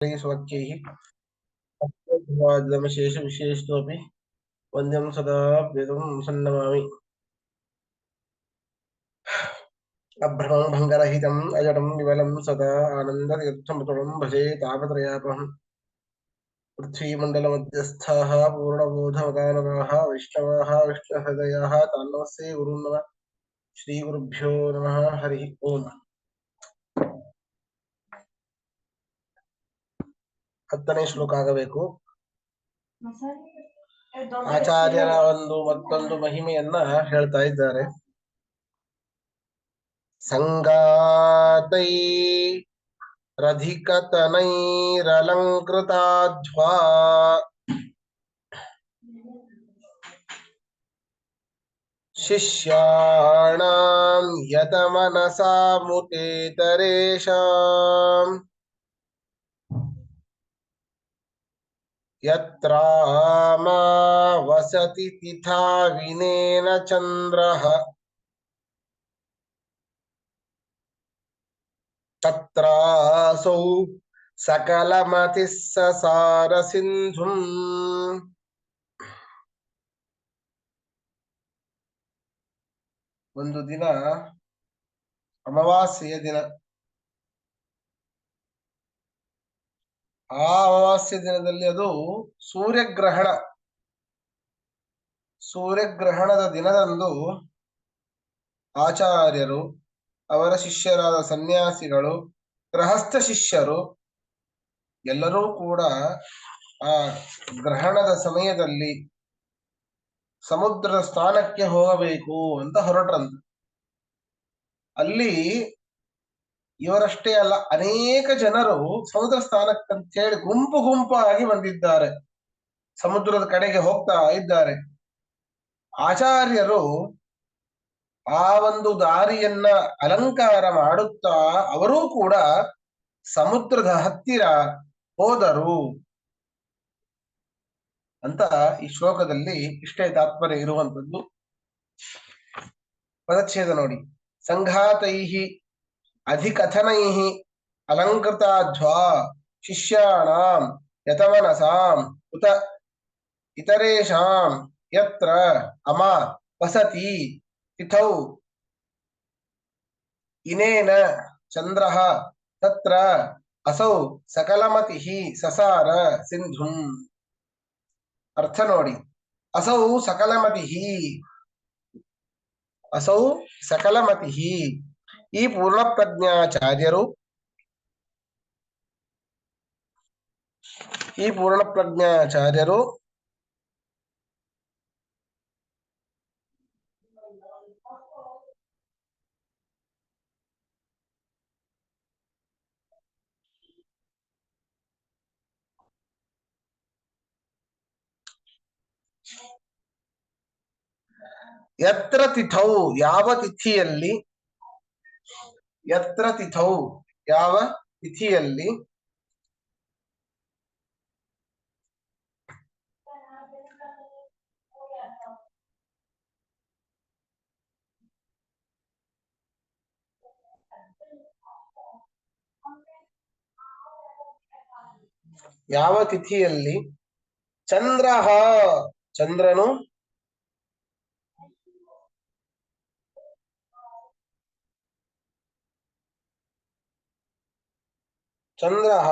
स्वक्यैः विशेषतोऽपि वन्द्यं सदा वेदं सन्नमामि। अभ्रमं भङ्गरहितम् अजडं विमलं सदा आनन्दतीर्थमतुलं भजे तापत्रयापहम्। पृथ्वीमण्डलमध्यस्थाः पूर्णबोधमतानवाः वैष्णवाः विष्णुहृदयाः तान्नमस्ते गुरुन् नमः। श्रीगुरुभ्यो नमः। हरिः ओम्। 10ನೇ ಶ್ಲೋಕ ಆಗಬೇಕು. ಆಚಾರ್ಯರ ಮತ್ತೊಂದು ಮಹಿಮೆಯನ್ನ ಹೇಳ್ತಾ ಇದ್ದಾರೆ. ಸಂಗಾತೈ ರಧಿಕತನೈರಲಂಕೃತಾಧ್ವಾ ಶಿಷ್ಯಾಣಾಂ ಯತಮನಸಾ ಮುಟೇತರೇಷಾಂ ಯತ್ರಾಮಾ ವಸತಿ ತಿಥಾ ವಿನೇನ ಚಂದ್ರಃ ತತ್ರಾಸೌ ಸಕಲಮತಿಃ ಸಸಾರ ಸಿಂಧುಂ. ಒಂದು ದಿನ ಅಮಾವಾಸ್ಯೆಯ ದಿನ. ಆ ಅಮಾವಾಸ್ಯ ದಿನದಲ್ಲಿ ಅದು ಸೂರ್ಯಗ್ರಹಣ. ಸೂರ್ಯಗ್ರಹಣದ ದಿನದಂದು ಆಚಾರ್ಯರು, ಅವರ ಶಿಷ್ಯರಾದ ಸನ್ಯಾಸಿಗಳು, ಗೃಹಸ್ಥ ಶಿಷ್ಯರು ಎಲ್ಲರೂ ಕೂಡ ಆ ಗ್ರಹಣದ ಸಮಯದಲ್ಲಿ ಸಮುದ್ರದ ಸ್ನಾನಕ್ಕೆ ಹೋಗಬೇಕು ಅಂತ ಹೊರಟ್ರಂತೆ. ಅಲ್ಲಿ ಇವರಷ್ಟೇ ಅಲ್ಲ, ಅನೇಕ ಜನರು ಸಮುದ್ರ ಸ್ನಾನಕ್ಕಂತ ಹೇಳಿ ಗುಂಪು ಗುಂಪಾಗಿ ಬಂದಿದ್ದಾರೆ, ಸಮುದ್ರದ ಕಡೆಗೆ ಹೋಗ್ತಾ ಇದ್ದಾರೆ. ಆಚಾರ್ಯರು ಆ ಒಂದು ದಾರಿಯನ್ನ ಅಲಂಕಾರ ಮಾಡುತ್ತಾ ಅವರೂ ಕೂಡ ಸಮುದ್ರದ ಹತ್ತಿರ ಹೋದರು ಅಂತ ಈ ಶ್ಲೋಕದಲ್ಲಿ ಇಷ್ಟೇ ತಾತ್ಪರ್ಯ ಇರುವಂತದ್ದು. ಪದಚ್ಛೇದ ನೋಡಿ. ಸಂಘಾತೈಹಿ ಅಧಿಕಥನೈಃ ಅಲಂಕೃತಾಧ್ವಾ ಶಿಷ್ಯಾಣಾಂ ಯತಮನಸಾಂ ಉತ ಇತರೇಷಾಂ ಯತ್ರ ಅಮಾ ವಸತಿ ತಿಥೌ ಇನೇನ ಚಂದ್ರಃ ತತ್ರ ಅಸೌ ಸಕಲಮತಿಃ ಸಸಾರ ಸಿಂಧುಂ. ಅರ್ಥ ನೋಡಿ. ಅಸೌ ಸಕಲಮತಿಃ, ಅಸೌ ಸಕಲಮತಿಃ. ಈ ಪೂರ್ಣಪ್ರಜ್ಞಾಚಾರ್ಯರು ಯತ್ರ ತಿಥೌ ಯಾವ ತಿಥಿಯಲ್ಲಿ, ಯತ್ರ ತಿಥೌ ಯಾವ ತಿಥಿಯಲ್ಲಿ ಯಾವ ತಿಥಿಯಲ್ಲಿ ಚಂದ್ರಃ ಚಂದ್ರನು ಚಂದ್ರಃ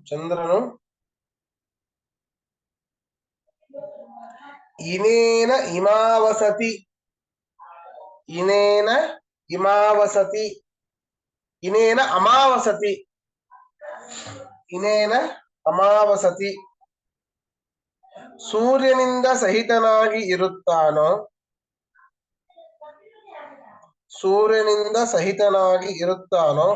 ಚಂದ್ರನು ಇನೇನ ಇಮಾವಸತಿ, ಇನೇನ ಇಮಾವಸತಿ, ಇನೇನ ಅಮಾವಸತಿ, ಇನೇನ ಅಮಾವಸತಿ ಸೂರ್ಯನಿಂದ ಸಹಿತನಾಗಿ ಇರುತ್ತಾನೋ, ಸೂರ್ಯನಿಂದ ಸಹಿತನಾಗಿ ಇರುತ್ತಾನೋ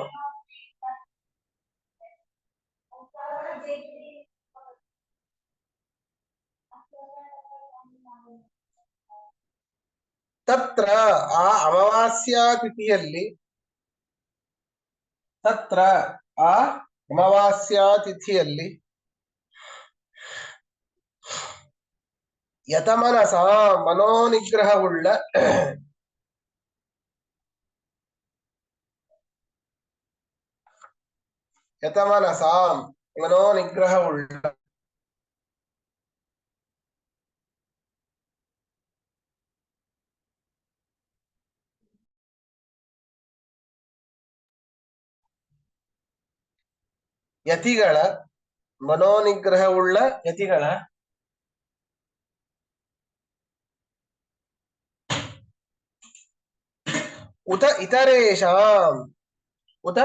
ತತ್ರ ಆ ಅಮಾವಾಸ್ಯಾ ತಿಥಿಯಲ್ಲಿ, ತತ್ರ ಆ ಅಮಾವಾಸ್ಯಾ ತಿಥಿಯಲ್ಲಿ ಯತಮನಸ ಮನೋನಿಗ್ರಹವುಳ್ಳ ಯತಮನಸ ಮನೋನಿಗ್ರಹವುಳ್ಳ ಯತಿಗಳ ಮನೋನಿಗ್ರಹವುಳ್ಳ ಯತಿಗಳ ಉತ ಇತರೇಷಾಂ ಉತ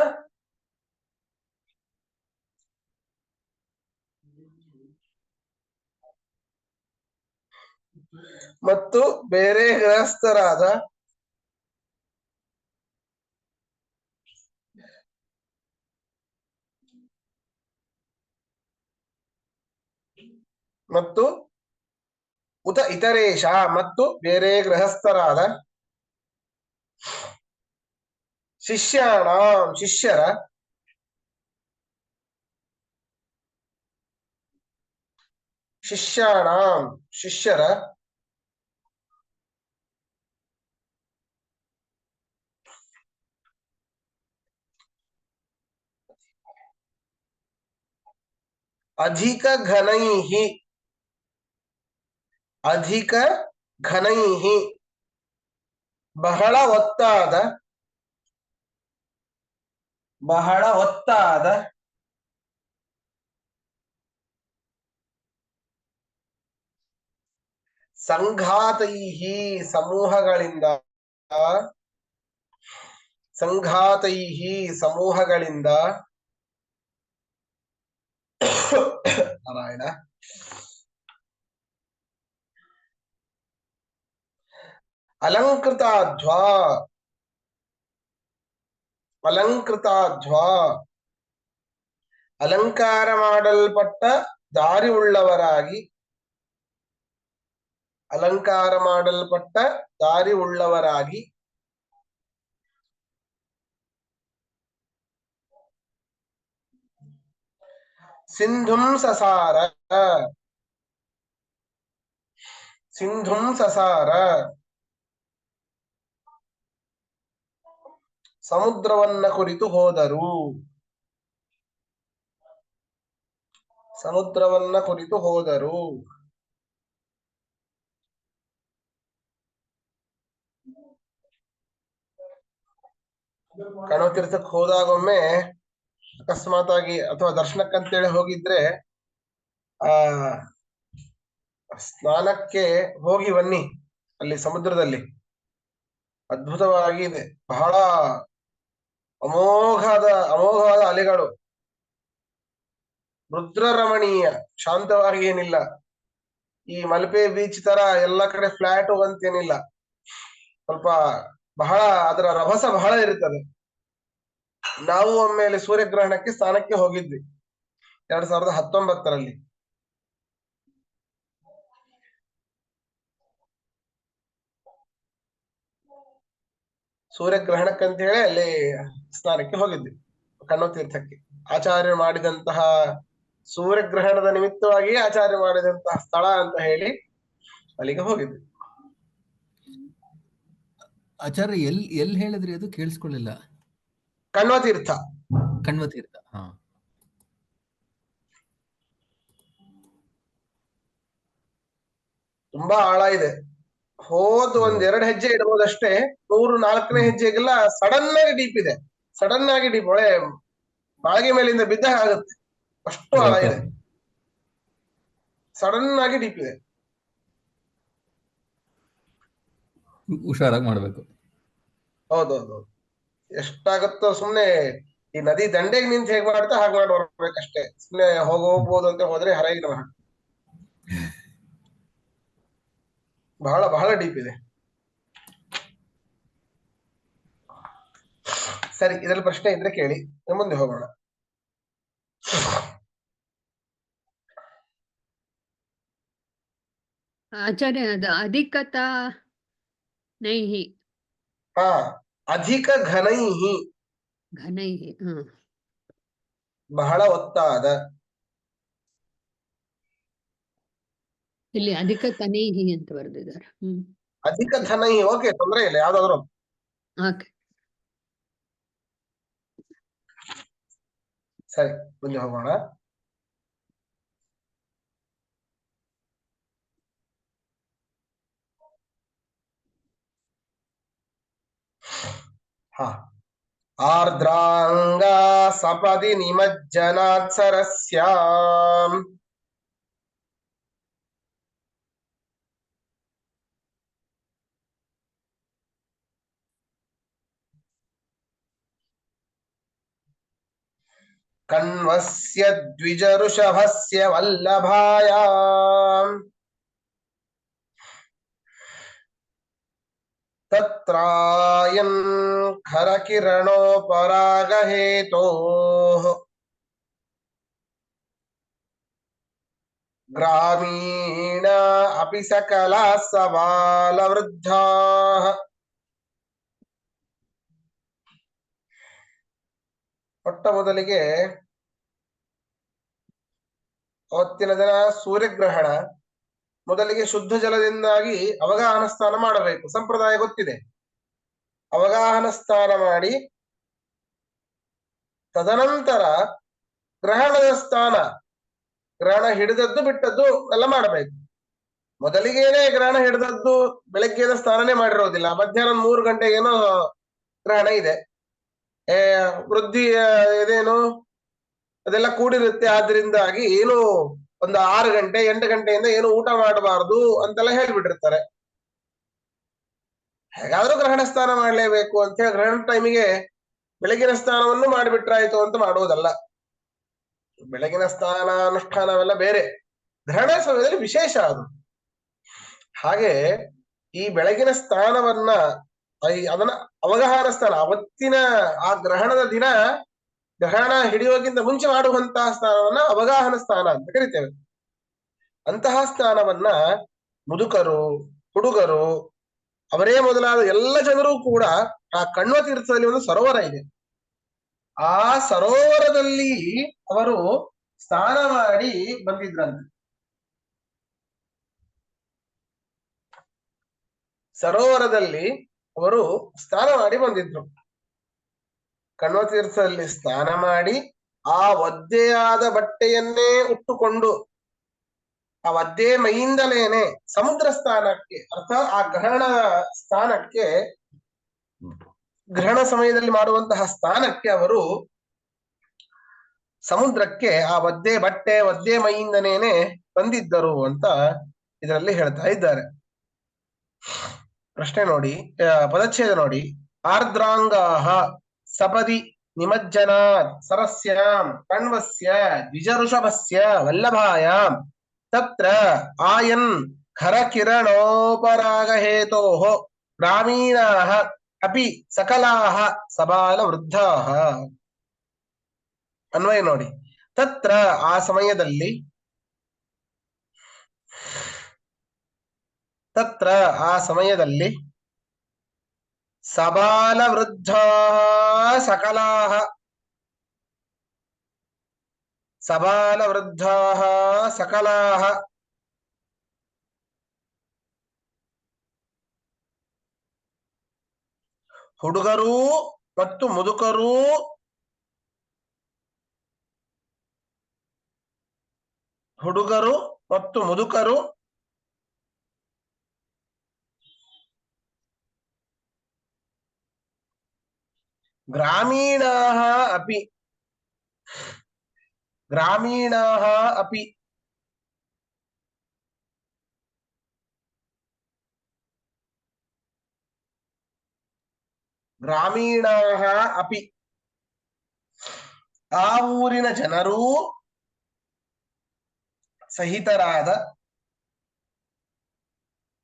ಮತ್ತು ಬೇರೆ ಗೃಹಸ್ಥರಾದ ಮತ್ತು ಉತ ಇತರೇಷ ಮತ್ತು ಬೇರೆ ಗೃಹಸ್ಥರಾದ ಶಿಷ್ಯರ ಶಿಷ್ಯರ ಅಧಿಕ ಘನೈಹಿ ಬಹಳ ಒತ್ತಾದ ಸಂಘಾತೈಹಿ ಸಮೂಹಗಳಿಂದ ನಾರಾಯಣ ಅಲಂಕೃತಾಧ್ವಾ ಅಲಂಕಾರ ಮಾಡಲ್ಪಟ್ಟ ದಾರಿ ಉಳ್ಳವರಾಗಿ ಸಿಂಧುಂ ಸಸಾರ ಸಮುದ್ರವನ್ನ ಕುರಿತು ಹೋದರು ಕಣೋತೀರ್ಥಕ್ಕೆ ಹೋದಾಗೊಮ್ಮೆ ಅಕಸ್ಮಾತ್ ಆಗಿ ಅಥವಾ ದರ್ಶನಕ್ಕಂತೇಳಿ ಹೋಗಿದ್ರೆ ಸ್ನಾನಕ್ಕೆ ಹೋಗಿ ಬನ್ನಿ. ಅಲ್ಲಿ ಸಮುದ್ರದಲ್ಲಿ ಅದ್ಭುತವಾಗಿದೆ. ಬಹಳ ಅಮೋಘವಾದ ಅಲೆಗಳು, ರುದ್ರರಮಣೀಯ, ಶಾಂತವಾಗಿ ಏನಿಲ್ಲ. ಈ ಮಲ್ಪೆ ಬೀಚ್ ತರ ಎಲ್ಲ ಕಡೆ ಫ್ಲಾಟ್ ಅಂತೇನಿಲ್ಲ. ಸ್ವಲ್ಪ ಬಹಳ ಅದರ ರಭಸ ಬಹಳ ಇರುತ್ತದೆ. ನಾವು ಒಮ್ಮೆಲೆ ಸೂರ್ಯಗ್ರಹಣಕ್ಕೆ ಸ್ನಾನಕ್ಕೆ ಹೋಗಿದ್ವಿ 2019ರಲ್ಲಿ. ಸೂರ್ಯಗ್ರಹಣಕ್ಕಂತ ಹೇಳಿ ಅಲ್ಲಿ ಸ್ನಾನಕ್ಕೆ ಹೋಗಿದ್ವಿ ಕಣ್ಣೋತೀರ್ಥಕ್ಕೆ. ಆಚಾರ್ಯರು ಮಾಡಿದಂತಹ ಸೂರ್ಯಗ್ರಹಣದ ನಿಮಿತ್ತವಾಗಿ ಆಚಾರ್ಯ ಮಾಡಿದಂತಹ ಸ್ಥಳ ಅಂತ ಹೇಳಿ ಅಲ್ಲಿಗೆ ಹೋಗಿದ್ವಿ. ಆಚಾರ್ಯ ಎಲ್ಲಿ ಹೇಳಿದ್ರಿ? ಅದು ಕೇಳಿಸ್ಕೊಳ್ಳಿಲ್ಲ. ಕಣ್ವತೀರ್ಥ. ಹಾ, ತುಂಬಾ ಆಳ ಇದೆ. ಹೋದ್ 1-2 ಹೆಜ್ಜೆ ಇಡಬಹುದಷ್ಟೇ. 3-4ನೇ ಹೆಜ್ಜೆಗೆಲ್ಲ ಸಡನ್ ಆಗಿ ಡೀಪ್ ಇದೆ. ಒಳ್ಳೆ ಮಾಳಿಗೆ ಮೇಲಿಂದ ಬಿದ್ದ ಆಗುತ್ತೆ, ಅಷ್ಟು ಆಳ ಇದೆ. ಸಡನ್ ಆಗಿ ಡೀಪ್ ಇದೆ. ಹುಷಾರಾಗಿ ಮಾಡ್ಬೇಕು. ಹೌದೌದು. ಎಷ್ಟಾಗುತ್ತೋ ಸುಮ್ನೆ ಈ ನದಿ ದಂಡೆಗೆ ನಿಂತು ಹೇಗ್ ಮಾಡ್ತಾ ಹಾಗೆ ಮಾಡಿ ಬರ್ಬೇಕಷ್ಟೇ. ಸುಮ್ನೆ ಹೋಗ್ಬೋದು ಅಂತ ಹೋದ್ರೆ ಹರಗಿ ನಮಃ. ಬಹಳ ಬಹಳ ಡೀಪ್ ಇದೆ. ಸರಿ, ಇದರಲ್ಲಿ ಪ್ರಶ್ನೆ ಇದ್ರೆ ಕೇಳಿ, ಮುಂದೆ ಹೋಗೋಣ. ಆಚಾರ್ಯ, ಅದು ಅಧಿಕತಾ ನೈಹಿ. ಹಾ, ಅಧಿಕ ಘನೈಹಿ ಬಹಳ ಒತ್ತಾದ. ಇಲ್ಲಿ ಅಧಿಕ ತನೈಹಿ ಅಂತ ಬರೆದಿದ್ದಾರೆ. ಅಧಿಕ ಧನೈಹಿ, ಓಕೆ, ತೊಂದರೆ ಇಲ್ಲ, ಯಾವ್ದಾದ್ರು. ಸರಿ, ಮುಂದೆ ಹೋಗೋಣ. ಹ ಆರ್ದ್ರಾಂಗ ಸಪದಿ ನಿಮಜ್ಜನಾತ್ ಸರಸ್ಯ ಕಣ್ವಸ್ಯ ದ್ವಿಜಋಷಭಸ್ಯ ವಲ್ಲಭಾಯ ತತ್ರಾಯನ್ ಖರಕಿರಣೋಪರಾಗಹೇತೋಃ ಗ್ರಾಮೀಣ ಅಪಿ ಸಕಲಾ ಸಬಾಲವೃದ್ಧಾಃ. ಮೊಟ್ಟ ಮೊದಲಿಗೆ ಅವತ್ತಿನ ದಿನ ಸೂರ್ಯಗ್ರಹಣ. ಮೊದಲಿಗೆ ಶುದ್ಧ ಜಲದಿಂದಾಗಿ ಅವಗಾಹನ ಸ್ನಾನ ಮಾಡಬೇಕು, ಸಂಪ್ರದಾಯ ಗೊತ್ತಿದೆ. ಅವಗಾಹನ ಸ್ನಾನ ಮಾಡಿ ತದನಂತರ ಗ್ರಹಣದ ಸ್ನಾನ, ಗ್ರಹಣ ಹಿಡಿದದ್ದು ಬಿಟ್ಟದ್ದು ಎಲ್ಲ ಮಾಡಬೇಕು. ಮೊದಲಿಗೇನೆ ಗ್ರಹಣ ಹಿಡಿದದ್ದು ಬೆಳಗ್ಗೆದ ಸ್ನಾನನೇ ಮಾಡಿರೋದಿಲ್ಲ, ಮಧ್ಯಾಹ್ನ 3 ಗಂಟೆಗೇನೋ ಗ್ರಹಣ ಇದೆ. ವೃದ್ಧಿ ಇದೇನು ಅದೆಲ್ಲ ಕೂಡಿರುತ್ತೆ, ಆದ್ರಿಂದಾಗಿ ಏನು ಒಂದು 6 ಗಂಟೆ 8 ಗಂಟೆಯಿಂದ ಏನು ಊಟ ಮಾಡಬಾರ್ದು ಅಂತೆಲ್ಲ ಹೇಳ್ಬಿಟ್ಟಿರ್ತಾರೆ. ಹೇಗಾದ್ರೂ ಗ್ರಹಣ ಸ್ನಾನ ಮಾಡ್ಲೇಬೇಕು ಅಂತ ಹೇಳಿ ಗ್ರಹಣ ಟೈಮಿಗೆ ಬೆಳಗಿನ ಸ್ನಾನವನ್ನು ಮಾಡಿಬಿಟ್ರಾಯ್ತು ಅಂತ ಮಾಡುವುದಲ್ಲ. ಬೆಳಗಿನ ಸ್ನಾನ ಅನುಷ್ಠಾನವೆಲ್ಲ ಬೇರೆ, ಗ್ರಹಣ ಸಮಯದಲ್ಲಿ ವಿಶೇಷ ಅದು. ಹಾಗೆ ಈ ಬೆಳಗಿನ ಸ್ನಾನವನ್ನ ಅದನ್ನ ಅವಗಾಹನ ಸ್ನಾನ, ಅವತ್ತಿನ ಆ ಗ್ರಹಣದ ದಿನ ಗ್ರಹಣ ಹಿಡಿಯೋಕ್ಕಿಂತ ಮುಂಚೆ ಮಾಡುವಂತಹ ಸ್ನಾನವನ್ನ ಅವಗಾಹನ ಸ್ನಾನ ಅಂತ ಕರಿತೇವೆ. ಅಂತಹ ಸ್ನಾನವನ್ನ ಮುದುಕರು, ಹುಡುಗರು, ಅವರೇ ಮೊದಲಾದ ಎಲ್ಲ ಜನರು ಕೂಡ ಆ ಕಣ್ವ ತೀರ್ಥದಲ್ಲಿ ಒಂದು ಸರೋವರ ಇದೆ, ಆ ಸರೋವರದಲ್ಲಿ ಅವರು ಸ್ನಾನ ಮಾಡಿ ಬಂದಿದ್ರಂತೆ. ಸರೋವರದಲ್ಲಿ ಅವರು ಸ್ನಾನ ಮಾಡಿ ಬಂದಿದ್ರು. ಕಣ್ವ ತೀರ್ಥದಲ್ಲಿ ಸ್ನಾನ ಮಾಡಿ ಆ ಒದ್ದೆಯಾದ ಬಟ್ಟೆಯನ್ನೇ ಉಟ್ಟುಕೊಂಡು ಆ ಒದ್ದೆ ಮೈಯಿಂದಲೇನೆ ಸಮುದ್ರ ಸ್ಥಾನಕ್ಕೆ, ಅರ್ಥಾತ್ ಆ ಗ್ರಹಣ ಸ್ಥಾನಕ್ಕೆ, ಗ್ರಹಣ ಸಮಯದಲ್ಲಿ ಮಾಡುವಂತಹ ಸ್ಥಾನಕ್ಕೆ ಅವರು ಸಮುದ್ರಕ್ಕೆ ಆ ಒದ್ದೆ ಬಟ್ಟೆ ಒದ್ದೆ ಮೈಯಿಂದನೇನೆ ಬಂದಿದ್ದರು ಅಂತ ಇದರಲ್ಲಿ ಹೇಳ್ತಾ ಇದ್ದಾರೆ. ಪ್ರಶ್ನೆ ನೋಡಿ, ಪದಚ್ಛೇದ ನೋಡಿ. ಆರ್ದ್ರಾಂಗಾಹ ಸಪದಿ ನಿಮಜ್ಜನಾತ್ ಸರಸ್ಯಾಂ ಕಣ್ವಸ್ಯ ದ್ವಿಜಋಷಭಸ್ಯ ವಲ್ಲಭಾಯಾಂ ತತ್ರ ಆಯನ್ ಖರಕಿರಣೋಪರಾಗಹೇತೋಃ ಗ್ರಾಮೀಣಾಃ ಅಪಿ ಸಕಲಾಃ ಸಬಾಲವೃದ್ಧಾಃ. ಅನ್ವಯ ನೋಡಿ. ತತ್ರ ಆ ಸಮಯದಲ್ಲಿ, ತತ್ರ ಆ ಸಮಯದಲ್ಲಿ ಸಬಾಲವೃದ್ಧಾಃ ಸಕಲಾಃ, ಸಬಾಲವೃದ್ಧಾಃ ಸಕಲಾಃ ಹುಡುಗರು ಮತ್ತು ಮುದುಕರು, ಹುಡುಗರು ಮತ್ತು ಮುದುಕರು ಗ್ರಾಮೀಣಾಃ ಅಪಿ, ಗ್ರಾಮೀಣಾಃ ಅಪಿ ಗ್ರಾಮೀಣಾಃ ಅಪಿ ಆ ಊರಿನ ಜನರೂ ಸಹಿತರಾದ,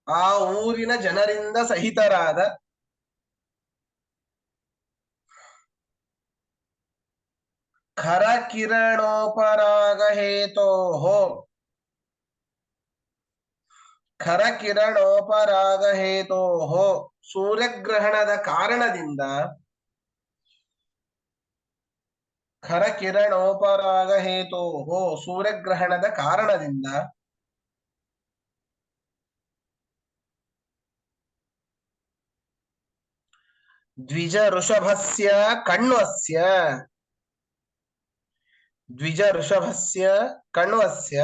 ಆ ಊರಿನ ಜನರಿಂದ ಸಹಿತರಾದ ಖರಕಿರಣೋಪರಾಗಹೇತೋಃ, ಖರಕಿರಣೋಪರಾಗಹೇತೋಃ ಸೂರ್ಯಗ್ರಹಣದ ಕಾರಣದಿಂದ, ಖರಕಿರಣೋಪರಾಗಹೇತೋಃ ಸೂರ್ಯಗ್ರಹಣದ ಕಾರಣದಿಂದ ದ್ವಿಜ ಋಷಭಸ್ಯ ಕಣ್ವಸ್ಯ, ದ್ವಿಜ ಋಷಭಸ್ಯ ಕಣ್ವಸ್ಯ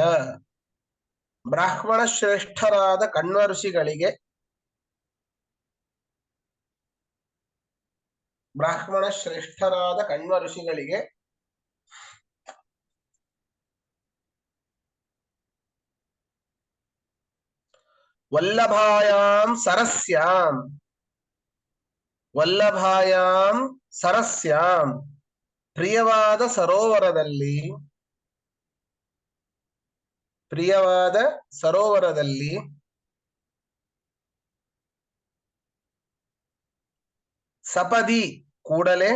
ಬ್ರಾಹ್ಮಣ ಶ್ರೇಷ್ಠರಾದ ಕಣ್ವ ಋಷಿಗಳಿಗೆ ಬ್ರಾಹ್ಮಣ ಶ್ರೇಷ್ಠರಾದ ಕಣ್ವ ಋಷಿಗಳಿಗೆ ವಲ್ಲಭಾಯಾಂ ಸರಸ್ಯಾಂ ವಲ್ಲಭಾಯಾಂ ಸರಸ್ಯಾಂ ಪ್ರಿಯವಾದ ಸರೋವರದಲ್ಲಿ ಸಪದಿ ಕೂಡಲೇ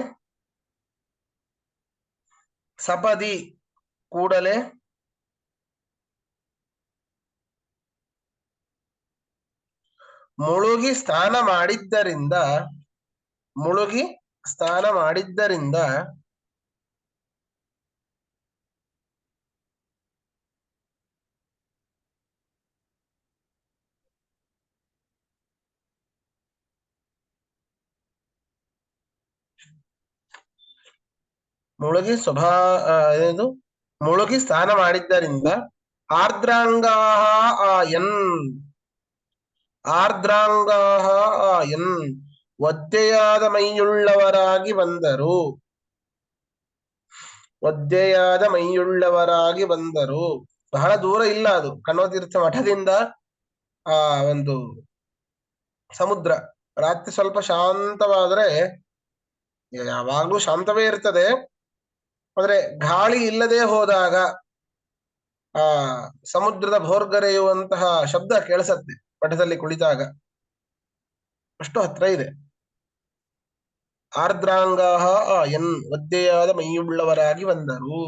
ಮುಳುಗಿ ಸ್ನಾನ ಮಾಡಿದ್ದರಿಂದ ಮುಳುಗಿ ಸ್ನಾನ ಮಾಡಿದ್ದರಿಂದ ಆರ್ದ್ರಾಂಗಾಹ ಆಯನ್ ಒದ್ದೆಯಾದ ಮೈಯುಳ್ಳವರಾಗಿ ಬಂದರು. ಬಹಳ ದೂರ ಇಲ್ಲ ಅದು, ಕಣ್ವತೀರ್ಥ ಮಠದಿಂದ ಆ ಒಂದು ಸಮುದ್ರ. ರಾತ್ರಿ ಸ್ವಲ್ಪ ಶಾಂತವಾದ್ರೆ, ಯಾವಾಗ್ಲೂ ಶಾಂತವೇ ಇರ್ತದೆ, ಆದ್ರೆ ಗಾಳಿ ಇಲ್ಲದೆ ಹೋದಾಗ ಆ ಸಮುದ್ರದ ಭೋರ್ಗರೆಯುವಂತಹ ಶಬ್ದ ಕೇಳಿಸತ್ತೆ ಮಠದಲ್ಲಿ ಕುಳಿತಾಗ. ಅಷ್ಟು ಹತ್ರ ಇದೆ. ಆರ್ದ್ರಾಂಗಾಹ ಆಯನ್ ಒದ್ದೆಯಾದ ಮೈಯುಳ್ಳವರಾಗಿ ಬಂದರು.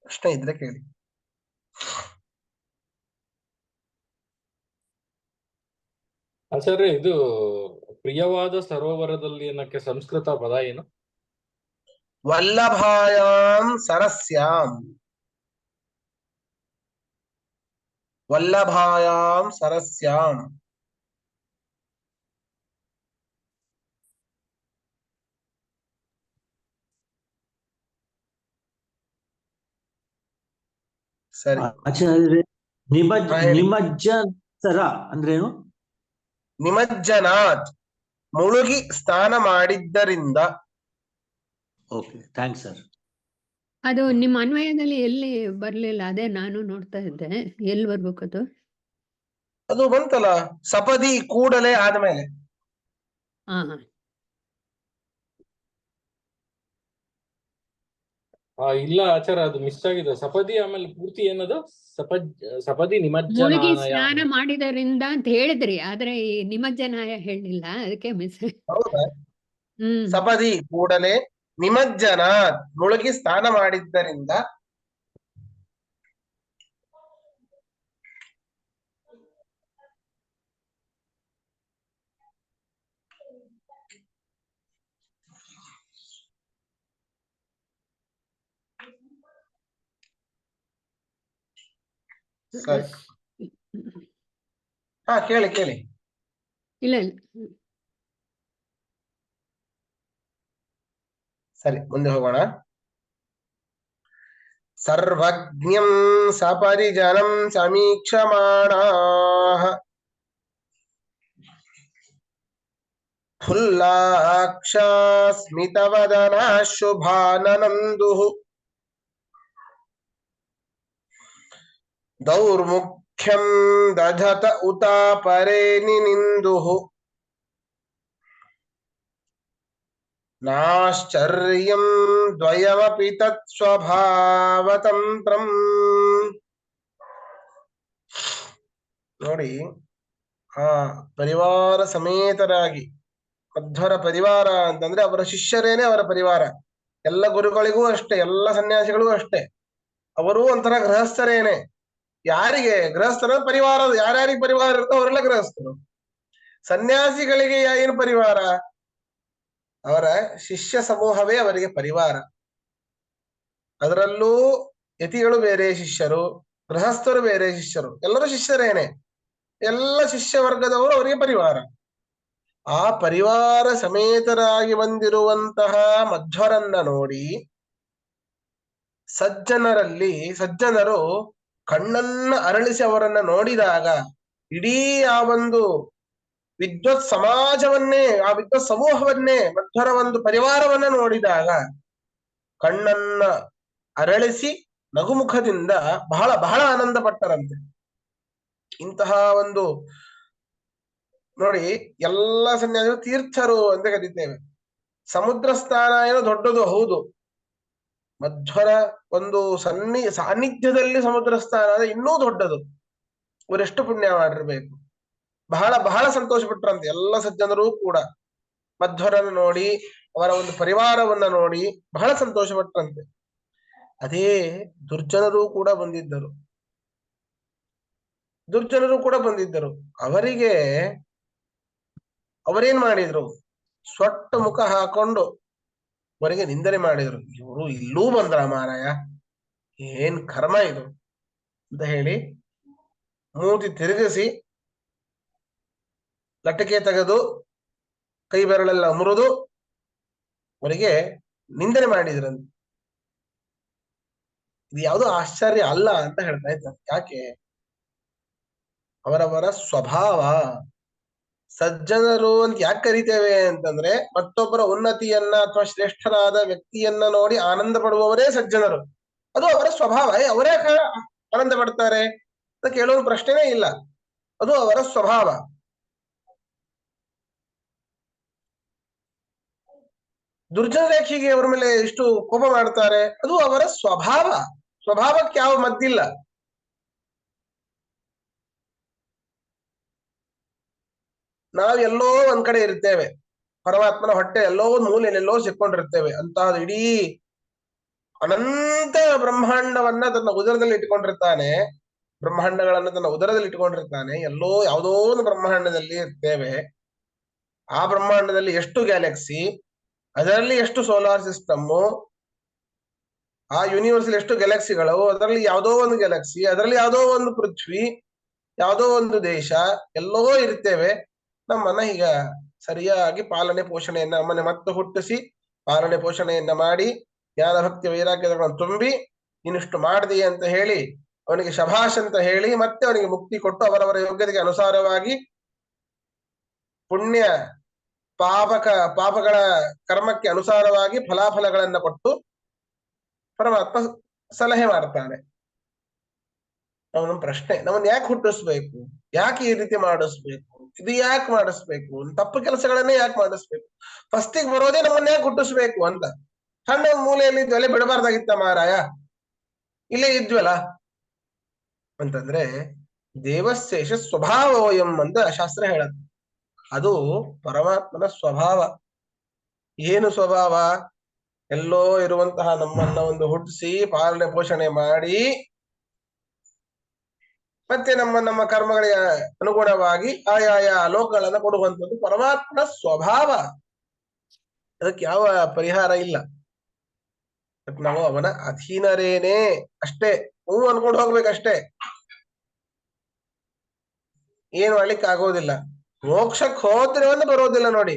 ಪ್ರಶ್ನೆ ಇದ್ರೆ ಕೇಳಿ. ಆಚಾರ್ಯ, ಇದು ಪ್ರಿಯವಾದ ಸರೋವರದಲ್ಲಿ ಅನ್ನಕ್ಕೆ ಸಂಸ್ಕೃತ ಪದ ಏನು? ವಲ್ಲಭಾಯಾಂ ಸರಸ್ಯಾಂ. ಸರಿ. ಆಚಾರ್ಯ, ನಿಮಜ್ಜನ ಅಂದ್ರೇನು? ನಿಮಜ್ಜನಾತ್, ಮುಳುಗಿ ಸ್ನಾನ ಮಾಡಿದ್ದರಿಂದ. Okay, thanks sir. ಅದು ನಿಮ್ಮ ಅನ್ವಯದಲ್ಲಿ ಎಲ್ಲಿ ಬರ್ಲಿಲ್ಲ, ಅದೇ ನಾನು ನೋಡ್ತಾ ಇದ್ದೆ, ಎಲ್ಲಿ ಬರ್ಬೇಕು ಅದು? ಅದು ಬಂತಲ್ಲ, ಸಪದಿ ಕೂಡಲೇ ಆದ್ಮೇಲೆ. ಹಾ. ಇಲ್ಲ ಆಚಾರ, ಅದು ಮಿಸ್ ಆಗಿದೆ. ಸಪದಿ ಆಮೇಲೆ ಪೂರ್ತಿ ಏನದು? ಸಪದಿ ಮುಳುಗಿ ನಿಮಜ್ಜನಾಯ. ಸ್ನಾನ ಮಾಡಿದರಿಂದ ಅಂತ ಹೇಳಿದ್ರಿ, ಆದ್ರೆ ಈ ನಿಮಜ್ಜನಾಯ ಹೇಳಿಲ್ಲ, ಅದಕ್ಕೆ ಮಿಸ್. ಹೌದಾ? ಸಪದಿ ಕೂಡಲೇ, ನಿಮಜ್ಜನಾತ್ ಮುಳುಗಿ ಸ್ನಾನ ಮಾಡಿದ್ದರಿಂದ. ಸರಿ. ಹಾ, ಕೇಳಿ. ಇಲ್ಲ. ಸರಿ, ಮುಂದೆ ಹೋಗೋಣ. ಸರ್ವಜ್ಞಂ ಸಪರಿಜನಂ ಸಮೀಕ್ಷಮಾಣಾಃ ಫುಲ್ಲಾಕ್ಷಾ ಸ್ಮಿತವದನಃ ಶುಭಾನನಂದುಃ ದೌರ್ಮುಖ್ಯಂ ದಧತ ಉತಾಪರೇ ನಿನಿಂದುಃ ನಾಶ್ಚರ್ಯಂ ದ್ವಯಮಪಿ ತತ್ ಸ್ವಭಾವತಂತ್ರಂ. ನೋಡಿ, ಪರಿವಾರ ಸಮೇತರಾಗಿ, ಮಧ್ವರ ಪರಿವಾರ ಅಂತಂದ್ರೆ ಅವರ ಶಿಷ್ಯರೇನೆ ಅವರ ಪರಿವಾರ. ಎಲ್ಲ ಗುರುಗಳಿಗೂ ಅಷ್ಟೇ, ಎಲ್ಲ ಸನ್ಯಾಸಿಗಳಿಗೂ ಅಷ್ಟೇ, ಅವರೂ ಒಂಥರ ಗೃಹಸ್ಥರೇನೆ. ಯಾರಿಗೆ ಗೃಹಸ್ಥರ ಪರಿವಾರ, ಯಾರ್ಯಾರಿಗೆ ಪರಿವಾರ ಇರುತ್ತೋ ಅವರೆಲ್ಲ ಗೃಹಸ್ಥರು. ಸನ್ಯಾಸಿಗಳಿಗೆ ಏನು ಪರಿವಾರ? ಅವರ ಶಿಷ್ಯ ಸಮೂಹವೇ ಅವರಿಗೆ ಪರಿವಾರ. ಅದರಲ್ಲೂ ಯತಿಗಳು ಬೇರೆ ಶಿಷ್ಯರು, ಗೃಹಸ್ಥರು ಬೇರೆ ಶಿಷ್ಯರು, ಎಲ್ಲರೂ ಶಿಷ್ಯರೇನೆ. ಎಲ್ಲ ಶಿಷ್ಯ ವರ್ಗದವರು ಅವರಿಗೆ ಪರಿವಾರ. ಆ ಪರಿವಾರ ಸಮೇತರಾಗಿ ಬಂದಿರುವಂತಹ ಮಧ್ವರನ್ನ ನೋಡಿ ಸಜ್ಜನರು ಕಣ್ಣನ್ನ ಅರಳಿಸಿ ಅವರನ್ನ ನೋಡಿದಾಗ ಇಡೀ ಆ ಒಂದು ವಿದ್ವತ್ ಸಮಾಜವನ್ನೇ, ಆ ವಿದ್ವತ್ ಸಮೂಹವನ್ನೇ, ಮಧ್ವರ ಒಂದು ಪರಿವಾರವನ್ನ ನೋಡಿದಾಗ ಕಣ್ಣನ್ನ ಅರಳಿಸಿ ನಗುಮುಖದಿಂದ ಬಹಳ ಬಹಳ ಆನಂದ ಪಟ್ಟರಂತೆ. ಇಂತಹ ಒಂದು ನೋಡಿ, ಎಲ್ಲ ಸನ್ಯಾಸಿಗಳು ತೀರ್ಥರು ಅಂತ ಕರೀತೇವೆ. ಸಮುದ್ರ ಸ್ನಾನ ಏನೋ ದೊಡ್ಡದು ಹೌದು, ಮಧ್ವರ ಒಂದು ಸಾನ್ನಿಧ್ಯದಲ್ಲಿ ಸಮುದ್ರ ಸ್ನಾನ ಇನ್ನೂ ದೊಡ್ಡದು. ಇವರೆಷ್ಟು ಪುಣ್ಯ ಮಾಡಿರ್ಬೇಕು. ಬಹಳ ಬಹಳ ಸಂತೋಷ ಪಟ್ರಂತೆ ಎಲ್ಲ ಸಜ್ಜನರು ಕೂಡ. ಮಧ್ವರನ್ನು ನೋಡಿ, ಅವರ ಒಂದು ಪರಿವಾರವನ್ನ ನೋಡಿ ಬಹಳ ಸಂತೋಷ ಪಟ್ರಂತೆ. ಅದೇ ದುರ್ಜನರು ಕೂಡ ಬಂದಿದ್ದರು. ಅವರಿಗೆ ಅವರೇನ್ ಮಾಡಿದ್ರು, ಸ್ವಟ್ಟ ಮುಖ ಹಾಕೊಂಡು ಅವರಿಗೆ ನಿಂದನೆ ಮಾಡಿದ್ರು. ಇವರು ಇಲ್ಲೂ ಬಂದ್ರ ಮಾರಾಯ, ಏನ್ ಕರ್ಮ ಇದು ಅಂತ ಹೇಳಿ ಮೂತಿ ತಿರುಗಿಸಿ ಲಟಕೆ ತೆಗೆದು ಕೈ ಬೆರಳೆಲ್ಲ ಮುರಿದು ಅವರಿಗೆ ನಿಂದನೆ ಮಾಡಿದ್ರಂತೆ. ಇದು ಯಾವುದೋ ಆಶ್ಚರ್ಯ ಅಲ್ಲ ಅಂತ ಹೇಳ್ತಾ ಇದ್ದಾರೆ. ಯಾಕೆ? ಅವರವರ ಸ್ವಭಾವ. ಸಜ್ಜನರು ಅಂತ ಯಾಕೆ ಕರಿತೇವೆ ಅಂತಂದ್ರೆ, ಮತ್ತೊಬ್ಬರ ಉನ್ನತಿಯನ್ನ ಅಥವಾ ಶ್ರೇಷ್ಠರಾದ ವ್ಯಕ್ತಿಯನ್ನ ನೋಡಿ ಆನಂದ ಪಡುವವರೇ ಸಜ್ಜನರು. ಅದು ಅವರ ಸ್ವಭಾವ. ಅವರೇ ಆನಂದ ಪಡ್ತಾರೆ ಅಂತ ಕೇಳೋದು ಪ್ರಶ್ನೆನೇ ಇಲ್ಲ. ಅದು ಅವರ ಸ್ವಭಾವ. ದುರ್ಜನರೇಖೆಗೆ ಅವರ ಮೇಲೆ ಇಷ್ಟು ಕೋಪ ಮಾಡ್ತಾರೆ, ಅದು ಅವರ ಸ್ವಭಾವ. ಸ್ವಭಾವಕ್ಕೆ ಯಾವ ಮದ್ದಿಲ್ಲ. ನಾವೆಲ್ಲೋ ಒಂದ್ ಕಡೆ ಇರ್ತೇವೆ, ಪರಮಾತ್ಮನ ಹೊಟ್ಟೆ ಎಲ್ಲೋ ಒಂದು ಮೂಲೆಯಲ್ಲೆಲ್ಲೋ ಸಿಕ್ಕೊಂಡಿರ್ತೇವೆ. ಅಂತ ಇಡೀ ಅನಂತ ಬ್ರಹ್ಮಾಂಡವನ್ನ ತನ್ನ ಉದರದಲ್ಲಿ ಇಟ್ಕೊಂಡಿರ್ತಾನೆ, ಬ್ರಹ್ಮಾಂಡಗಳನ್ನ ತನ್ನ ಉದರದಲ್ಲಿ ಇಟ್ಕೊಂಡಿರ್ತಾನೆ. ಎಲ್ಲೋ ಯಾವುದೋ ಒಂದು ಬ್ರಹ್ಮಾಂಡದಲ್ಲಿ ಇರ್ತೇವೆ. ಆ ಬ್ರಹ್ಮಾಂಡದಲ್ಲಿ ಎಷ್ಟು ಗ್ಯಾಲಕ್ಸಿ, ಅದರಲ್ಲಿ ಎಷ್ಟು ಸೋಲಾರ್ ಸಿಸ್ಟಮ್ಮು, ಆ ಯೂನಿವರ್ಸಲ್ ಎಷ್ಟು ಗ್ಯಾಲಕ್ಸಿಗಳು, ಅದರಲ್ಲಿ ಯಾವುದೋ ಒಂದು ಗ್ಯಾಲಕ್ಸಿ, ಅದರಲ್ಲಿ ಯಾವುದೋ ಒಂದು ಪೃಥ್ವಿ, ಯಾವುದೋ ಒಂದು ದೇಶ, ಎಲ್ಲೋ ಇರ್ತೇವೆ. ನಮ್ಮನ್ನ ಈಗ ಸರಿಯಾಗಿ ಪಾಲನೆ ಪೋಷಣೆಯನ್ನ, ನಮ್ಮನ್ನ ಮತ್ತೆ ಹುಟ್ಟಿಸಿ ಪಾಲನೆ ಪೋಷಣೆಯನ್ನ ಮಾಡಿ ಜ್ಞಾನ ಭಕ್ತಿ ವೈರಾಗ್ಯಗಳನ್ನು ತುಂಬಿ ಇನ್ನಿಷ್ಟು ಮಾಡಿದೆ ಅಂತ ಹೇಳಿ ಅವನಿಗೆ ಶಭಾಷ್ ಅಂತ ಹೇಳಿ ಮತ್ತೆ ಅವನಿಗೆ ಮುಕ್ತಿ ಕೊಟ್ಟು ಅವರವರ ಯೋಗ್ಯತೆಗೆ ಅನುಸಾರವಾಗಿ ಪುಣ್ಯ ಪಾಪಗಳ ಕರ್ಮಕ್ಕೆ ಅನುಸಾರವಾಗಿ ಫಲಾಫಲಗಳನ್ನ ಕೊಟ್ಟು ಪರಮಾತ್ಮ ಸಲಹೆ ಮಾಡ್ತಾನೆ. ಅವನ ಪ್ರಶ್ನೆ, ನಮ್ಮನ್ನ ಯಾಕೆ ಹುಟ್ಟಿಸ್ಬೇಕು, ಯಾಕೆ ಈ ರೀತಿ ಮಾಡಿಸ್ಬೇಕು, ಇದು ಯಾಕೆ ಮಾಡಿಸ್ಬೇಕು, ತಪ್ಪು ಕೆಲಸಗಳನ್ನೇ ಯಾಕೆ ಮಾಡಿಸ್ಬೇಕು, ಫಸ್ಟಿಗೆ ಬರೋದೇ ನಮ್ಮನ್ನ ಯಾಕೆ ಹುಟ್ಟಿಸ್ಬೇಕು ಅಂತ. ಸಣ್ಣ ಮೂಲೆಯಲ್ಲಿ ಇದ್ವಲ್ಲೇ ಬಿಡಬಾರ್ದಾಗಿತ್ತ ಮಾರಾಯ, ಇಲ್ಲೇ ಇದ್ವಲ್ಲ ಅಂತಂದ್ರೆ ದೇವಶೇಷ ಸ್ವಭಾವೋಯಂ ಅಂತ ಶಾಸ್ತ್ರ ಹೇಳತ್ತೆ. ಅದು ಪರಮಾತ್ಮನ ಸ್ವಭಾವ. ಏನು ಸ್ವಭಾವ? ಎಲ್ಲೋ ಇರುವಂತಹ ನಮ್ಮನ್ನ ಒಂದು ಹುಟ್ಟಿಸಿ ಪಾಲನೆ ಪೋಷಣೆ ಮಾಡಿ ಮತ್ತೆ ನಮ್ಮ ಕರ್ಮಗಳಿಗೆ ಅನುಗುಣವಾಗಿ ಆಯಾಯ ಲೋಕಗಳನ್ನ ಕೊಡುವಂಥದ್ದು ಪರಮಾತ್ಮನ ಸ್ವಭಾವ. ಅದಕ್ಕೆ ಯಾವ ಪರಿಹಾರ ಇಲ್ಲ. ನಾವು ಅವನ ಅಧೀನರೇನೇ ಅಷ್ಟೇ, ಹೂ ಅನ್ಕೊಂಡು ಹೋಗ್ಬೇಕಷ್ಟೇ, ಏನು ಮಾಡ್ಲಿಕ್ಕೆ ಆಗೋದಿಲ್ಲ. ಮೋಕ್ಷಕ್ಕೆ ಹೋದ್ರೆ ಒಂದು ಬರೋದಿಲ್ಲ ನೋಡಿ.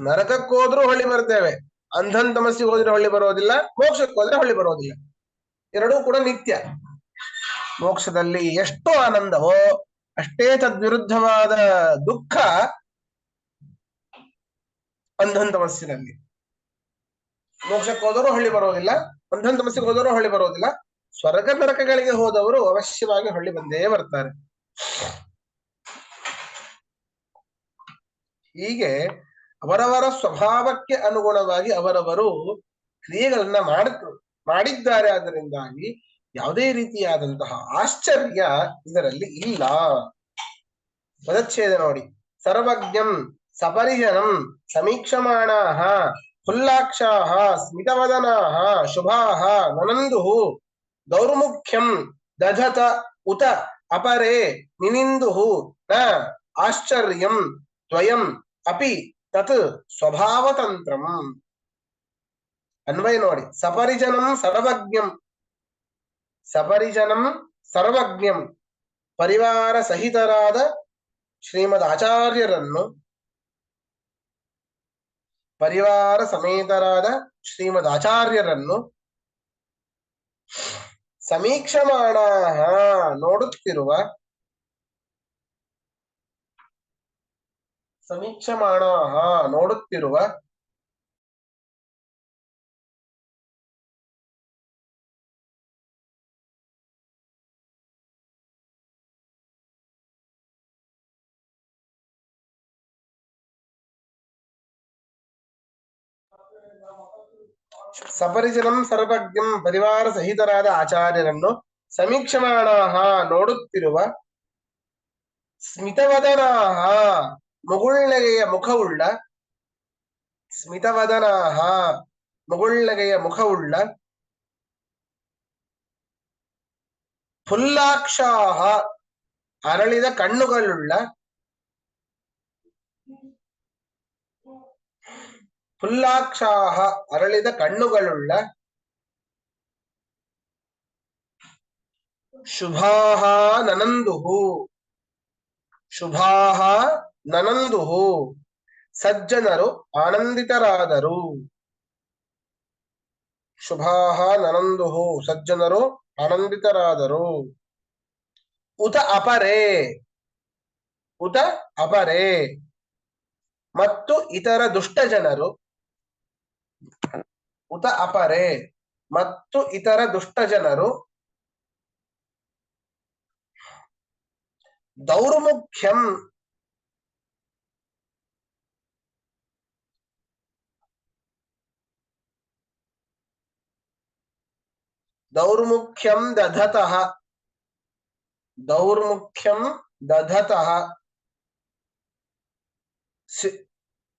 ನರಕಕ್ಕೆ ಹೋದ್ರೂ ಹೊಳ್ಳಿ ಬರ್ತೇವೆ, ಅಂಧನ್ ತಮಸ್ಸಿಗೆ ಹೋದ್ರೆ ಹೊಳ್ಳಿ ಬರೋದಿಲ್ಲ, ಮೋಕ್ಷಕ್ಕೆ ಹೋದ್ರೆ ಹೊಳ್ಳಿ ಬರೋದಿಲ್ಲ. ಎರಡೂ ಕೂಡ ನಿತ್ಯ. ಮೋಕ್ಷದಲ್ಲಿ ಎಷ್ಟು ಆನಂದವೋ ಅಷ್ಟೇ ತದ್ವಿರುದ್ಧವಾದ ದುಃಖ ಅಂಧನ್ ತಮಸ್ಸಿನಲ್ಲಿ. ಮೋಕ್ಷಕ್ಕೆ ಹೋದವರು ಹೊಳ್ಳಿ ಬರೋದಿಲ್ಲ, ಅಂಧನ್ ತಮಸ್ಸಿಗೆ ಹೋದವರು ಹೊಳ್ಳಿ ಬರೋದಿಲ್ಲ. ಸ್ವರ್ಗ ನರಕಗಳಿಗೆ ಹೋದವರು ಅವಶ್ಯವಾಗಿ ಹೊಳ್ಳಿ ಬಂದೇ ಬರ್ತಾರೆ. ಹೀಗೆ ಅವರವರ ಸ್ವಭಾವಕ್ಕೆ ಅನುಗುಣವಾಗಿ ಅವರವರು ಕ್ರಿಯೆಗಳನ್ನ ಮಾಡಿದ್ದಾರೆ. ಅದರಿಂದಾಗಿ ಯಾವುದೇ ರೀತಿಯಾದಂತಹ ಆಶ್ಚರ್ಯ ಇದರಲ್ಲಿ ಇಲ್ಲ. ಪದಚ್ಛೇದ ನೋಡಿ. ಸರ್ವಜ್ಞಂ ಸಪರಿಜನಂ ಸಮೀಕ್ಷಮಾಣಾಃ ಫುಲ್ಲಾಕ್ಷಾಃ ಸ್ಮಿತವದನಾಃ ಶುಭಾಃ ನನಂದುಃ ದೌರ್ಮುಖ್ಯಂ ದಧತ ಉತ ಅಪರೇ ನಿನಿಂದುಃ ನ ಆಶ್ಚರ್ಯಂ ದ್ವಯಂ ಅಪಿ ತತ್ ಸ್ವಭಾವತಂತ್ರಂ. ಅನ್ವಯ ನೋಡಿ. ಸಪರಿಜನಂ ಸರ್ವಜ್ಞಂ ಪರಿವಾರ ಸಹಿತರಾದ ಶ್ರೀಮದ್ ಆಚಾರ್ಯರನ್ನು, ಪರಿವಾರ ಸಮೇತರಾದ ಶ್ರೀಮದ್ ಆಚಾರ್ಯರನ್ನು ಸಮೀಕ್ಷಮಾಣ ನೋಡುತ್ತಿರುವ, ಸಮೀಕ್ಷಮಾಣ ನೋಡುತ್ತಿರುವ, ಸಪರಿಜನಂ ಸರ್ವಜ್ಞಂ ಪರಿವಾರ ಸಹಿತರಾದ ಆಚಾರ್ಯರನ್ನು ಸಮೀಕ್ಷಮಾಣಾಹ ನೋಡುತ್ತಿರುವ, ಸ್ಮಿತವದನಾಹ ಮುಗುಳ್ನಗೆಯ ಮುಖವುಳ್ಳ, ಸ್ಮಿತವದನಾಹ ಮುಗುಳ್ನಗೆಯ ಮುಖವುಳ್ಳ, ಫುಲ್ಲಾಕ್ಷಾಹ ಅರಳಿದ ಕಣ್ಣುಗಳುಳ್ಳ, ಫುಲ್ಲಾಕ್ಷಾಹ ಅರಳಿದ ಕಣ್ಣುಗಳುಳ್ಳ, ಶುಭಾಹ ನನಂದುಹು, ಶುಭಾಹ ನನಂದುಹು ಸಜ್ಜನರು ಆನಂದಿತರಾದರು, ಶುಭಾಹ ನನಂದುಹು ಸಜ್ಜನರು ಆನಂದಿತರಾದರು. ಉತ ಅಪರೇ, ಉತ ಅಪರೇ ಮತ್ತು ಇತರ ದುಷ್ಟ ಜನರು, ಉತ ಅಪರೇ ಮತ್ತು ಇತರ ದುಷ್ಟ ಜನರು, ದೌರ್ಮುಖ್ಯಂ ದೌರ್ಮುಖ್ಯಂ ದಧತಃ, ದೌರ್ಮುಖ್ಯಂ ದಧತಃ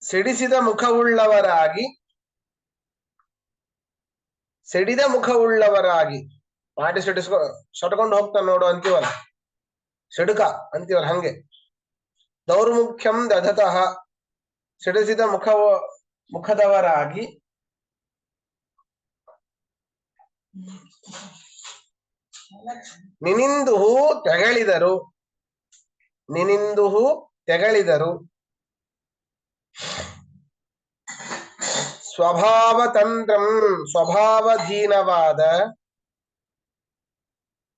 ಸಿಡಿಸಿದ ಮುಖವುಳ್ಳವರಾಗಿ, ಸಿಡಿದ ಮುಖವುಳ್ಳವರಾಗಿ, ಮಾಡಿ ಸೊಟ್ಕೊಂಡು ಹೋಗ್ತಾನೆ ನೋಡು ಅಂತೀವಲ್ಲ, ಸಿಡುಕ ಅಂತೀವಲ್ಲ ಹಂಗೆ. ದೌರ್ಮುಖ್ಯಂ ದಧತಃ ಸಿಡಿಸಿದ ಮುಖದವರಾಗಿ, ನಿನಿಂದುಹು ತೆಗಳಿದರು, ನಿನಿಂದುಹು ತೆಗಳಿದರು, ಸ್ವಭಾವತಂತ್ರಂ ಸ್ವಭಾವಧೀನವಾದ,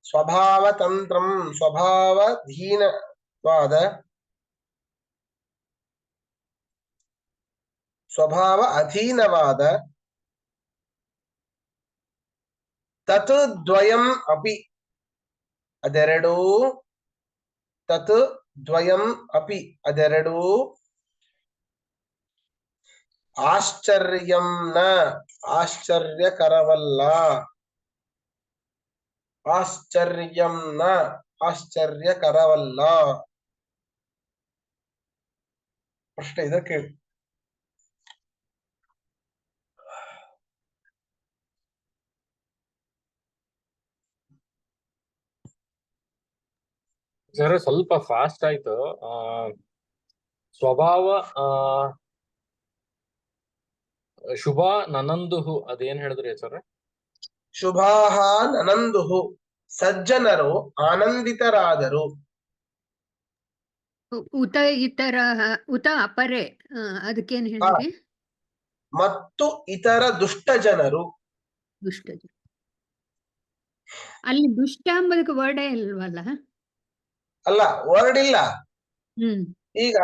ಸ್ವಭಾವತಂತ್ರಂ ಸ್ವಭಾವಧೀನವಾದ, ಸ್ವಭಾವ ಅಧೀನವಾದ, ತತ್ ದ್ವಯಂ ಅಪಿ ಅದೆರಡೂ, ತತ್ ದ್ವಯಂ ಅಪಿ ಅದೆರಡೂ, ಆಶ್ಚರ್ಯಂ ನ ಆಶ್ಚರ್ಯಕರವಲ್ಲ, ಆಶ್ಚರ್ಯಂ ನ ಆಶ್ಚರ್ಯಕರವಲ್ಲ. ಪ್ರಶ್ನೆ ಇದೆ ಕೇಳಿ. ಸರ್ ಸ್ವಲ್ಪ ಫಾಸ್ಟ್ ಆಯ್ತು. ಸ್ವಭಾವ ಶುಭ ನನಂದುಹು ಅದೇನ್ ಹೇಳಿದ್ರಿ ಸರ್? ಶುಭಾಹ ನನಂದುಹು ಸಜ್ಜನರು ಆನಂದಿತರಾದರು. ಉತ ಇತರ ಉತ ಅಪರೆ ಅದಕ್ಕೇನ್ ಹೇಳಿದ್ರಿ? ಮತ್ತು ಇತರ ದುಷ್ಟ ಜನರು. ದುಷ್ಟ ಜನ. ಅಲ್ಲಿ ದುಷ್ಟ ಎಂಬುದಕ್ಕೆ ವರ್ಡೇ ಇಲ್ವಲ್ಲ? ಅಲ್ಲ, ವರ್ಡ್ ಇಲ್ಲ. ಈಗ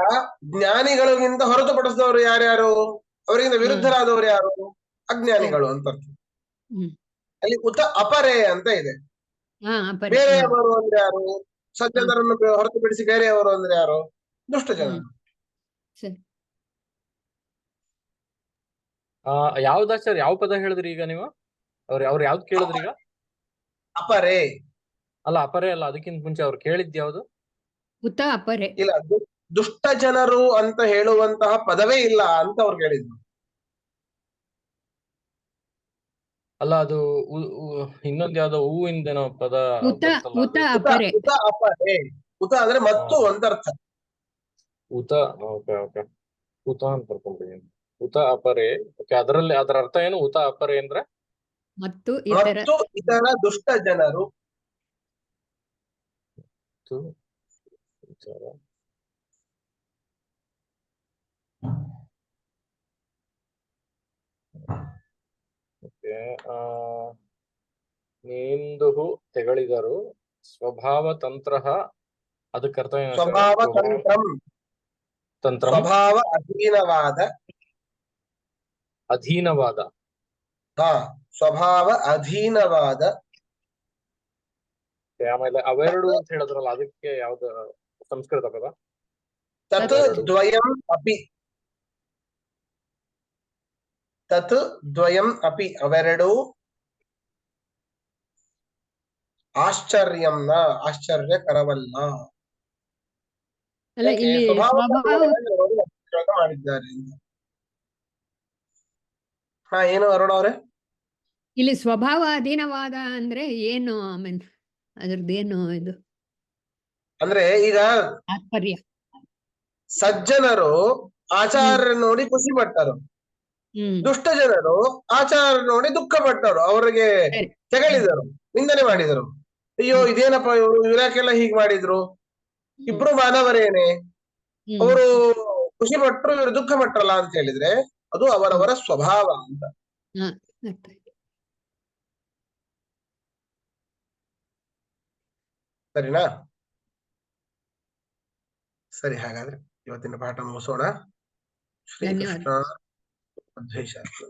ಜ್ಞಾನಿಗಳಿಗಿಂತ ಹೊರತುಪಡಿಸಿದವರು ಯಾರ್ಯಾರು? ಅವರಿಗಿಂತ ವಿರುದ್ಧರಾದವರು ಯಾರು? ಅಜ್ಞಾನಿಗಳು ಅಂತ ಅರ್ಥ. ಅಲ್ಲಿ ಉತ ಅಪರೆ ಅಂತ ಇದೆ. ಬೇರೆಯವರು ಅಂದ್ರೆ ಯಾರು? ಸಜ್ಜನರನ್ನು ಹೊರತುಪಡಿಸಿ ಬೇರೆಯವರು ಅಂದ್ರೆ ಯಾರು? ದುಷ್ಟ ಜನರು. ಯಾವ್ದ ಸರ್, ಯಾವ ಪದ ಹೇಳಿದ್ರಿ ಈಗ ನೀವು? ಅವ್ರು ಯಾವ್ದು ಕೇಳಿದ್ರಿ ಈಗ? ಅಪರೆ ಅಲ್ಲ, ಅಪರೆ ಅಲ್ಲ, ಅದಕ್ಕಿಂತ ಮುಂಚೆ ಅವ್ರು ಕೇಳಿದ್ ಯಾವ್ದು? ಉತ ಅಪರೆ. ಇಲ್ಲ, ದುಷ್ಟ ಜನರು ಅಂತ ಹೇಳುವಂತಹ ಪದವೇ ಇಲ್ಲ ಅಂತ ಅವ್ರು ಹೇಳಿದ್ರು. ಅಲ್ಲ, ಅದು ಇನ್ನೊಂದು ಯಾವ್ದೋ ಹೂವಿಂದೇನೋ ಪದ ಉತ ಅಪರೆ. ಉತ ಅಪರೆ. ಉತ ಅಂದ್ರೆ ಮತ್ತು ಅಂತ ಅರ್ಥ. ಉತ, ಓಕೆ ಓಕೆ, ಉತ ಅಂತ ಬರ್ಕೊಂಡಿದ್ದೀನಿ. ಉತ ಅಪರೆ, ಓಕೆ. ಅದರ ಅರ್ಥ ಏನು? ಉತ ಅಪರೆ ಅಂದ್ರೆ ಮತ್ತು ಇತರ ದುಷ್ಟ ಜನರು. ಓಕೆ. ನೀಂದುಹು ತೆಗಳಿದರು ಸ್ವಭಾವ ತಂತ್ರ ಅದಕ್ಕೆ ಅರ್ಥ ಏನು ಸರ್? ಸ್ವಭಾವ ತಂತ್ರಂ, ತಂತ್ರಂ ಸ್ವಭಾವ ಅಧೀನವಾದ. ಅಧೀನವಾದ. ಹಾ, ಸ್ವಭಾವ ಅಧೀನವಾದ. ಆಮೇಲೆ ಅವೆರಡು ಅಂತ ಹೇಳಿದ್ರಲ್ಲ, ಅದಕ್ಕೆ ಯಾವ್ದು ಸಂಸ್ಕೃತ ಪದ? ತತ್ ದ್ವಯಂ ಅಪಿ, ತತ್ ದ್ವಯಂ ಅಪಿ, ಅವೆರಡು ಆಶ್ಚರ್ಯಂನ, ಆಶ್ಚರ್ಯಕರವಲ್ಲ. ಅಲ್ಲ, ಯಾಕೆ? ಇಲ್ಲಿ ಸ್ವಭಾವ ಸ್ವಭಾವ ಮಾಡಿದ್ದಾರೆ. ಹಾ, ಏನು ಅರುಣ ಅವ್ರೆ? ಇಲ್ಲಿ ಸ್ವಭಾವ ಅಧೀನವಾದ ಅಂದ್ರೆ ಏನು? ಮೀನ್ ಅದ್ರದ್ದೇನು ಇದು ಅಂದ್ರೆ ಈಗ ತಾತ್ಪರ್ಯ? ಸಜ್ಜನರು ಆಚಾರ್ಯ ನೋಡಿ ಖುಷಿ ಪಟ್ಟರು, ದುಷ್ಟ ಜನರು ಆಚಾರ್ಯ ನೋಡಿ ದುಃಖ ಪಟ್ಟರು, ಅವರಿಗೆ ಸರಿ. ತೆಗಳಿದರು, ನಿಂದನೆ ಮಾಡಿದರು. ಅಯ್ಯೋ ಇದೇನಪ್ಪ ಇವ್ರು ಯಾಕೆಲ್ಲ ಹೀಗ್ ಮಾಡಿದ್ರು, ಇಬ್ರು ಮಾನವರೇನೆ, ಅವರು ಖುಷಿ ಪಟ್ರು ಇವರು ದುಃಖ ಪಟ್ರಲ್ಲ ಅಂತ ಹೇಳಿದ್ರೆ ಅದು ಅವರವರ ಸ್ವಭಾವ ಅಂತ. ಸರಿನಾ? ಸರಿ, ಹಾಗಾದ್ರೆ ಇವತ್ತಿನ ಪಾಠ ಮುಗಿಸೋಣ. ಶ್ರೀಕೃಷ್ಣ ಅದ್ವೈತ ಶಾಸ್ತ್ರ.